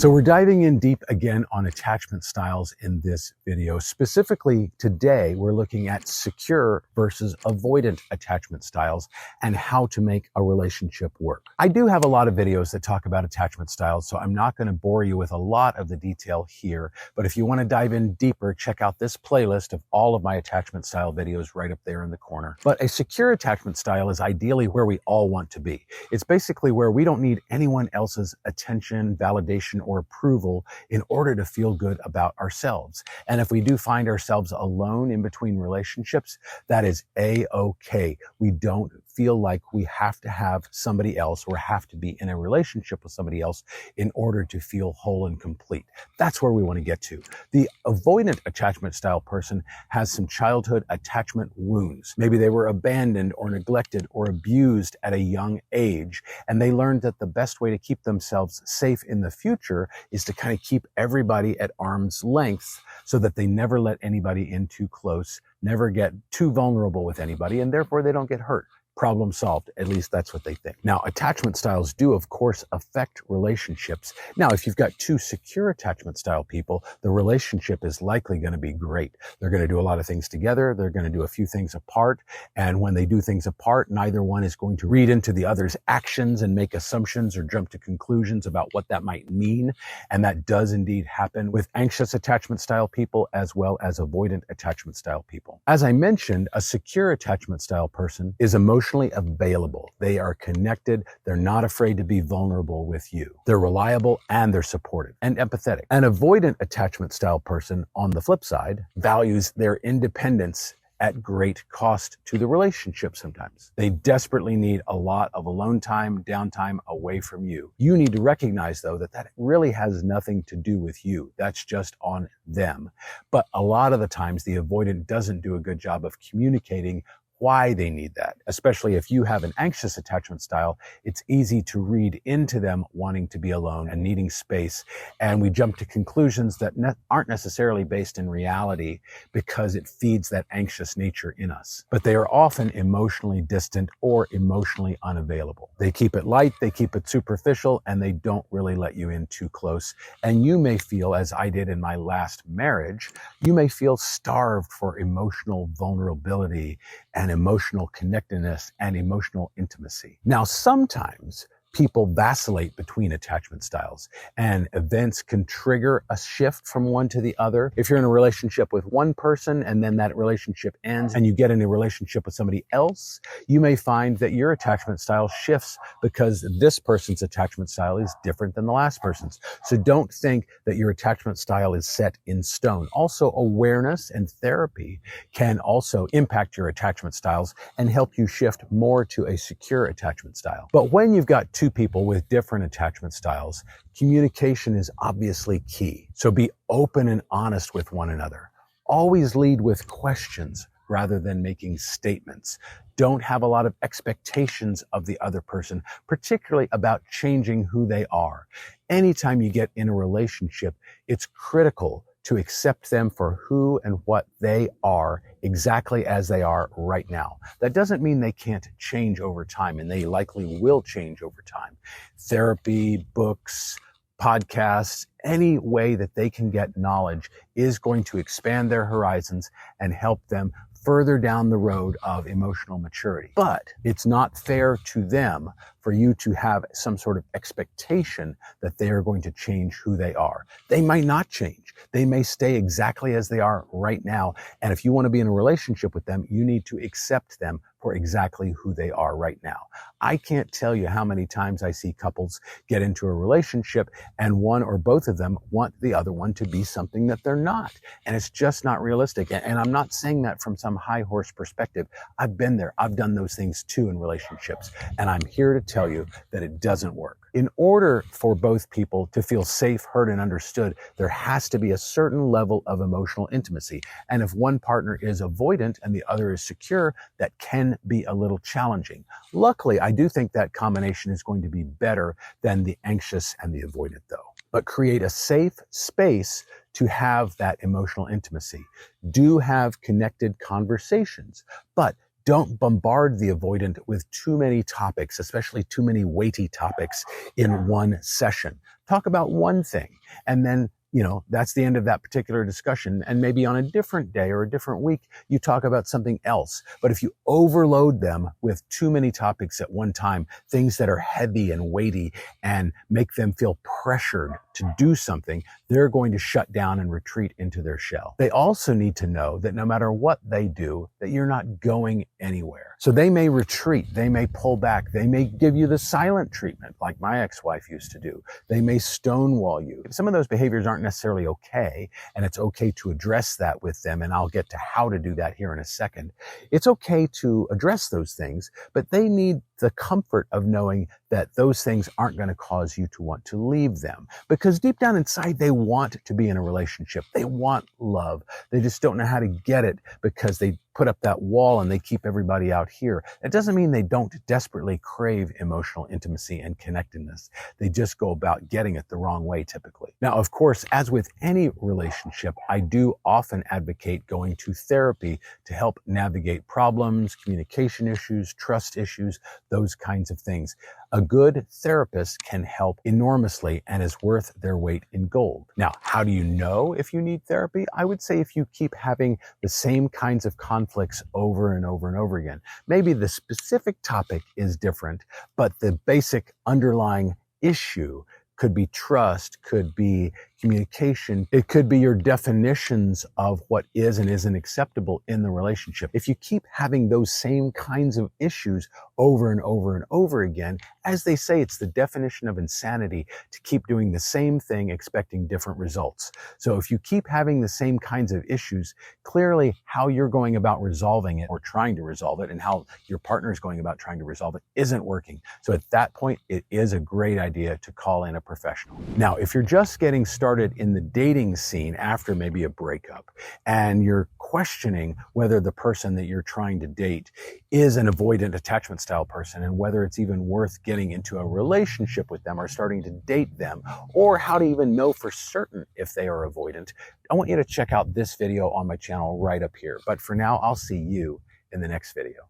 So we're diving in deep again on attachment styles in this video. Specifically today, we're looking at secure versus avoidant attachment styles and how to make a relationship work. I do have a lot of videos that talk about attachment styles, so I'm not going to bore you with a lot of the detail here. But if you want to dive in deeper, check out this playlist of all of my attachment style videos right up there in the corner. But a secure attachment style is ideally where we all want to be. It's basically where we don't need anyone else's attention, validation, or approval in order to feel good about ourselves. And if we do find ourselves alone in between relationships, that is A-okay. We don't feel like we have to have somebody else or have to be in a relationship with somebody else in order to feel whole and complete. That's where we want to get to. The avoidant attachment style person has some childhood attachment wounds. Maybe they were abandoned or neglected or abused at a young age, and they learned that the best way to keep themselves safe in the future is to kind of keep everybody at arm's length so that they never let anybody in too close, never get too vulnerable with anybody, and therefore they don't get hurt. Problem solved. At least that's what they think. Now, attachment styles do, of course, affect relationships. Now, if you've got two secure attachment style people, the relationship is likely going to be great. They're going to do a lot of things together. They're going to do a few things apart. And when they do things apart, neither one is going to read into the other's actions and make assumptions or jump to conclusions about what that might mean. And that does indeed happen with anxious attachment style people as well as avoidant attachment style people. As I mentioned, a secure attachment style person is emotionally available. They are connected. They're not afraid to be vulnerable with you. They're reliable and they're supportive and empathetic. An avoidant attachment style person, on the flip side, values their independence at great cost to the relationship sometimes. They desperately need a lot of alone time, downtime away from you. You need to recognize, though, that that really has nothing to do with you. That's just on them. But a lot of the times, the avoidant doesn't do a good job of communicating why they need that. Especially if you have an anxious attachment style, it's easy to read into them wanting to be alone and needing space. And we jump to conclusions that aren't necessarily based in reality because it feeds that anxious nature in us. But they are often emotionally distant or emotionally unavailable. They keep it light, they keep it superficial, and they don't really let you in too close. And you may feel, as I did in my last marriage, you may feel starved for emotional vulnerability and emotional connectedness and emotional intimacy. Now, sometimes people vacillate between attachment styles and events can trigger a shift from one to the other. If you're in a relationship with one person and then that relationship ends and you get in a relationship with somebody else, you may find that your attachment style shifts because this person's attachment style is different than the last person's. So don't think that your attachment style is set in stone. Also, awareness and therapy can also impact your attachment styles and help you shift more to a secure attachment style. But when you've got two people with different attachment styles, communication is obviously key. So be open and honest with one another. Always lead with questions rather than making statements. Don't have a lot of expectations of the other person, particularly about changing who they are. Anytime you get in a relationship, it's critical to accept them for who and what they are exactly as they are right now. That doesn't mean they can't change over time, and they likely will change over time. Therapy, books, podcasts, any way that they can get knowledge is going to expand their horizons and help them further down the road of emotional maturity. But it's not fair to them for you to have some sort of expectation that they are going to change who they are. They might not change. They may stay exactly as they are right now. And if you want to be in a relationship with them, you need to accept them for exactly who they are right now. I can't tell you how many times I see couples get into a relationship and one or both of them want the other one to be something that they're not. And it's just not realistic. And I'm not saying that from some high horse perspective. I've been there. I've done those things too in relationships. And I'm here to tell you that it doesn't work. In order for both people to feel safe, heard, and understood, there has to be a certain level of emotional intimacy. And if one partner is avoidant and the other is secure, that can be a little challenging. Luckily, I do think that combination is going to be better than the anxious and the avoidant, though. But create a safe space to have that emotional intimacy. Do have connected conversations, but don't bombard the avoidant with too many topics, especially too many weighty topics in one session. Talk about one thing, and then that's the end of that particular discussion. And maybe on a different day or a different week, you talk about something else. But if you overload them with too many topics at one time, things that are heavy and weighty and make them feel pressured to do something, they're going to shut down and retreat into their shell. They also need to know that no matter what they do, that you're not going anywhere. So they may retreat, they may pull back, they may give you the silent treatment like my ex-wife used to do. They may stonewall you. Some of those behaviors aren't necessarily okay, and it's okay to address that with them, and I'll get to how to do that here in a second. It's okay to address those things, but they need the comfort of knowing that those things aren't going to cause you to want to leave them. Because deep down inside, they want to be in a relationship. They want love. They just don't know how to get it because they put up that wall and they keep everybody out here. It doesn't mean they don't desperately crave emotional intimacy and connectedness. They just go about getting it the wrong way typically. Now, of course, as with any relationship, I do often advocate going to therapy to help navigate problems, communication issues, trust issues, those kinds of things. A good therapist can help enormously and is worth their weight in gold. Now, how do you know if you need therapy? I would say if you keep having the same kinds of conflicts over and over and over again. Maybe the specific topic is different, but the basic underlying issue could be trust, could be communication. It could be your definitions of what is and isn't acceptable in the relationship. If you keep having those same kinds of issues over and over and over again, as they say, it's the definition of insanity to keep doing the same thing expecting different results. So if you keep having the same kinds of issues, clearly how you're going about resolving it or trying to resolve it and how your partner is going about trying to resolve it isn't working. So at that point, it is a great idea to call in a professional. Now, if you're just getting started in the dating scene after maybe a breakup and you're questioning whether the person that you're trying to date is an avoidant attachment style person and whether it's even worth getting into a relationship with them or starting to date them, or how to even know for certain if they are avoidant, I want you to check out this video on my channel right up here. But for now, I'll see you in the next video.